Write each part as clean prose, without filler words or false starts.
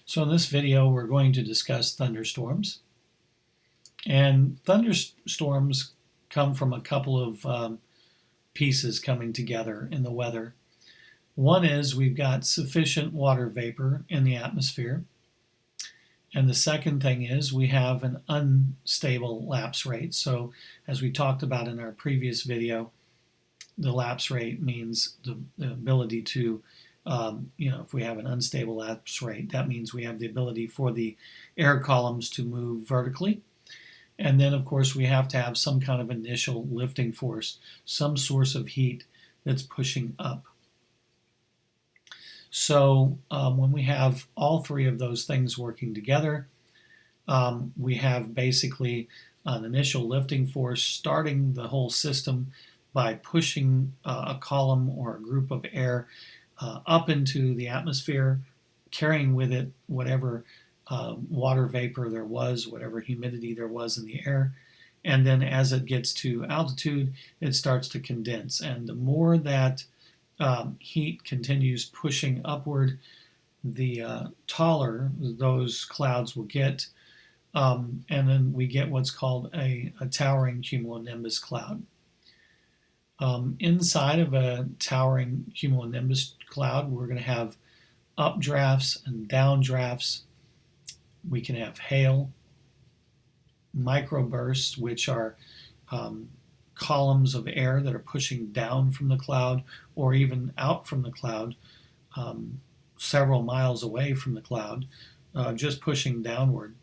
So in this video, we're going to discuss thunderstorms. And thunderstorms come from a couple of pieces coming together in the weather. One is we've got sufficient water vapor in the atmosphere. And the second thing is we have an unstable lapse rate. So as we talked about in our previous video, the lapse rate means the ability to if we have an unstable lapse rate, that means we have the ability for the air columns to move vertically. And then, of course, we have to have some kind of initial lifting force, some source of heat that's pushing up. So when we have all three of those things working together, we have basically an initial lifting force starting the whole system by pushing a column or a group of air up into the atmosphere, carrying with it whatever water vapor there was, whatever humidity there was in the air. And then as it gets to altitude, it starts to condense. And the more that heat continues pushing upward, the taller those clouds will get. And then we get what's called a towering cumulonimbus cloud. Inside of a towering cumulonimbus cloud, we're going to have updrafts and downdrafts. We can have hail, microbursts, which are columns of air that are pushing down from the cloud or even out from the cloud, several miles away from the cloud, just pushing downward.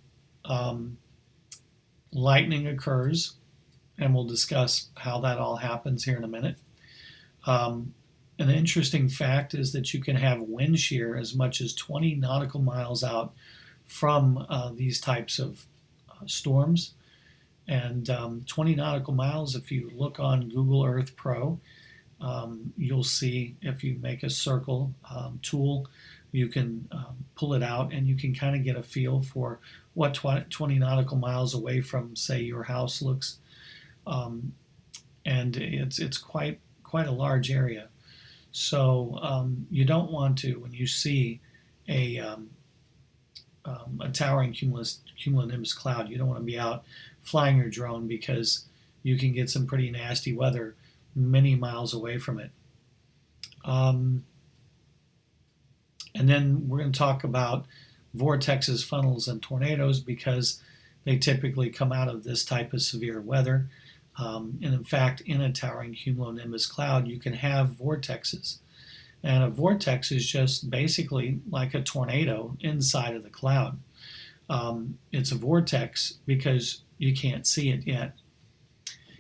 Lightning occurs, and we'll discuss how that all happens here in a minute. An interesting fact is that you can have wind shear as much as 20 nautical miles out from these types of storms. And 20 nautical miles, if you look on Google Earth Pro, you'll see if you make a circle tool, you can pull it out and you can kind of get a feel for what 20 nautical miles away from, say, your house looks. And it's quite a large area. So you don't want to, when you see a towering cumulonimbus cloud, you don't want to be out flying your drone because you can get some pretty nasty weather many miles away from it. And then we're going to talk about vortexes, funnels, and tornadoes because they typically come out of this type of severe weather. And in fact, in a towering cumulonimbus cloud, you can have vortexes. And a vortex is just basically like a tornado inside of the cloud. It's a vortex because you can't see it yet.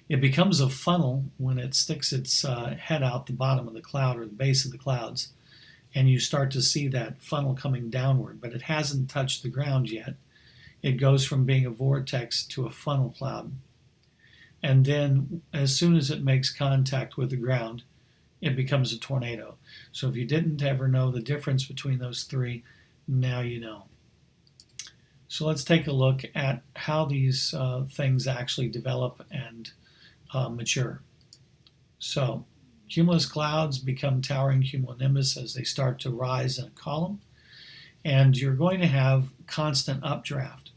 It becomes a funnel when it sticks its head out the bottom of the cloud or the base of the clouds, and you start to see that funnel coming downward, but it hasn't touched the ground yet. It goes from being a vortex to a funnel cloud. And then as soon as it makes contact with the ground, it becomes a tornado. So if you didn't ever know the difference between those three, now you know. So let's take a look at how these things actually develop and mature. So cumulus clouds become towering cumulonimbus as they start to rise in a column. And you're going to have constant updraft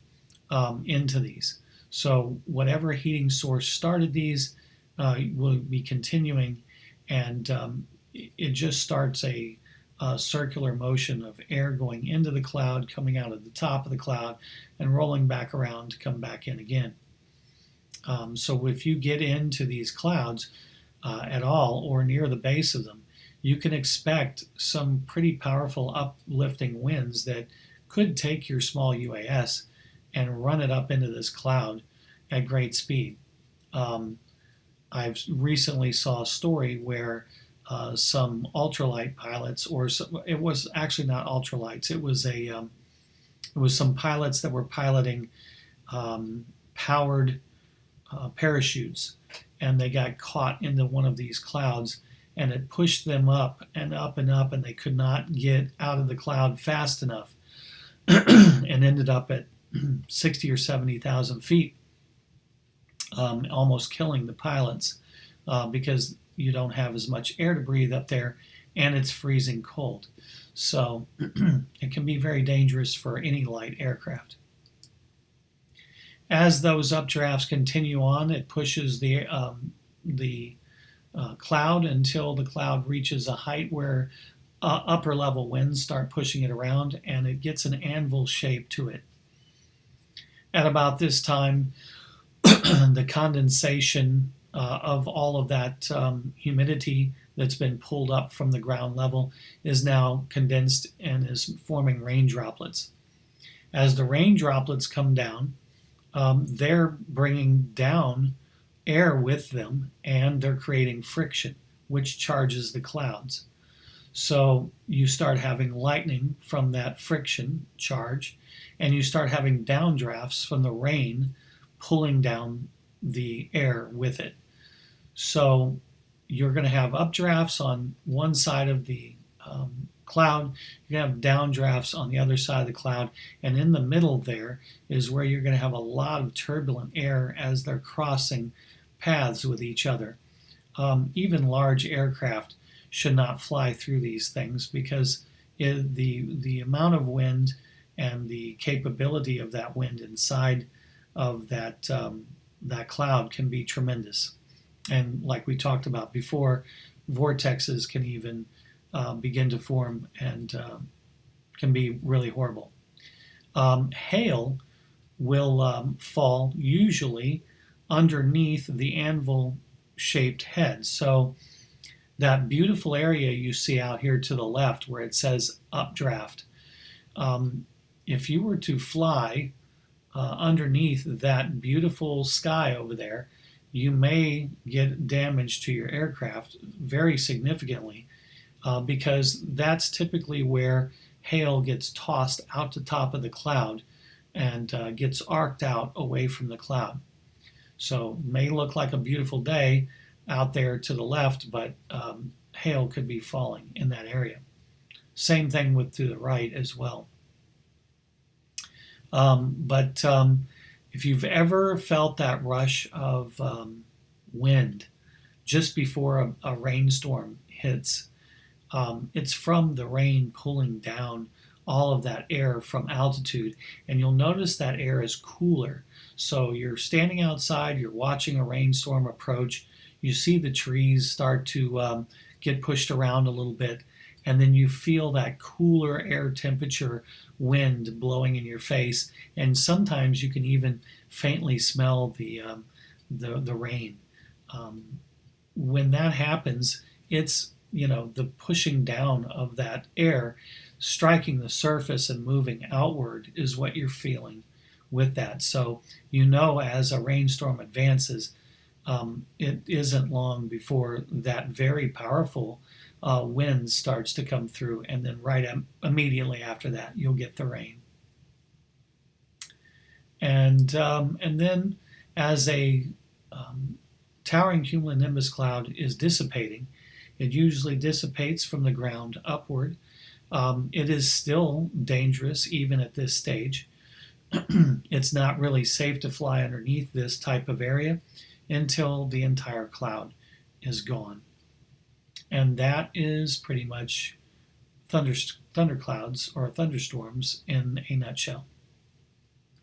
into these. So whatever heating source started these will be continuing, and it just starts a circular motion of air going into the cloud, coming out of the top of the cloud, and rolling back around to come back in again. So if you get into these clouds at all or near the base of them, you can expect some pretty powerful uplifting winds that could take your small UAS and run it up into this cloud at great speed. I've recently saw a story where some ultralight pilots, or it was actually not ultralights, it was some pilots that were piloting powered parachutes, and they got caught into one of these clouds, and it pushed them up and up and up, and they could not get out of the cloud fast enough, and ended up at 60 or 70,000 feet, almost killing the pilots because you don't have as much air to breathe up there, and it's freezing cold. So it can be very dangerous for any light aircraft. As those updrafts continue on, it pushes the cloud until the cloud reaches a height where upper level winds start pushing it around, and it gets an anvil shape to it. At about this time, the condensation of all of that humidity that's been pulled up from the ground level is now condensed and is forming rain droplets. As the rain droplets come down, they're bringing down air with them, and they're creating friction, which charges the clouds. So you start having lightning from that friction charge, and you start having downdrafts from the rain pulling down the air with it. So you're going to have updrafts on one side of the cloud, you're going to have downdrafts on the other side of the cloud, and in the middle there is where you're going to have a lot of turbulent air as they're crossing paths with each other. Even large aircraft should not fly through these things because the amount of wind and the capability of that wind inside of that cloud can be tremendous. And like we talked about before, vortexes can even begin to form and can be really horrible. Hail will fall usually underneath the anvil-shaped head. So that beautiful area you see out here to the left where it says updraft, if you were to fly underneath that beautiful sky over there, you may get damage to your aircraft very significantly because that's typically where hail gets tossed out the top of the cloud and gets arced out away from the cloud. So it may look like a beautiful day out there to the left, but hail could be falling in that area. Same thing with to the right as well. But if you've ever felt that rush of wind just before a rainstorm hits, it's from the rain pulling down all of that air from altitude, and you'll notice that air is cooler. So you're standing outside, you're watching a rainstorm approach, you see the trees start to get pushed around a little bit, and then you feel that cooler air temperature wind blowing in your face, and sometimes you can even faintly smell the rain. When that happens, it's the pushing down of that air striking the surface and moving outward is what you're feeling with that. So as a rainstorm advances, it isn't long before that very powerful wind starts to come through, and then immediately after that, you'll get the rain. And then as a towering cumulonimbus cloud is dissipating, it usually dissipates from the ground upward. It is still dangerous even at this stage. It's not really safe to fly underneath this type of area until the entire cloud is gone. And that is pretty much thunderclouds or thunderstorms in a nutshell.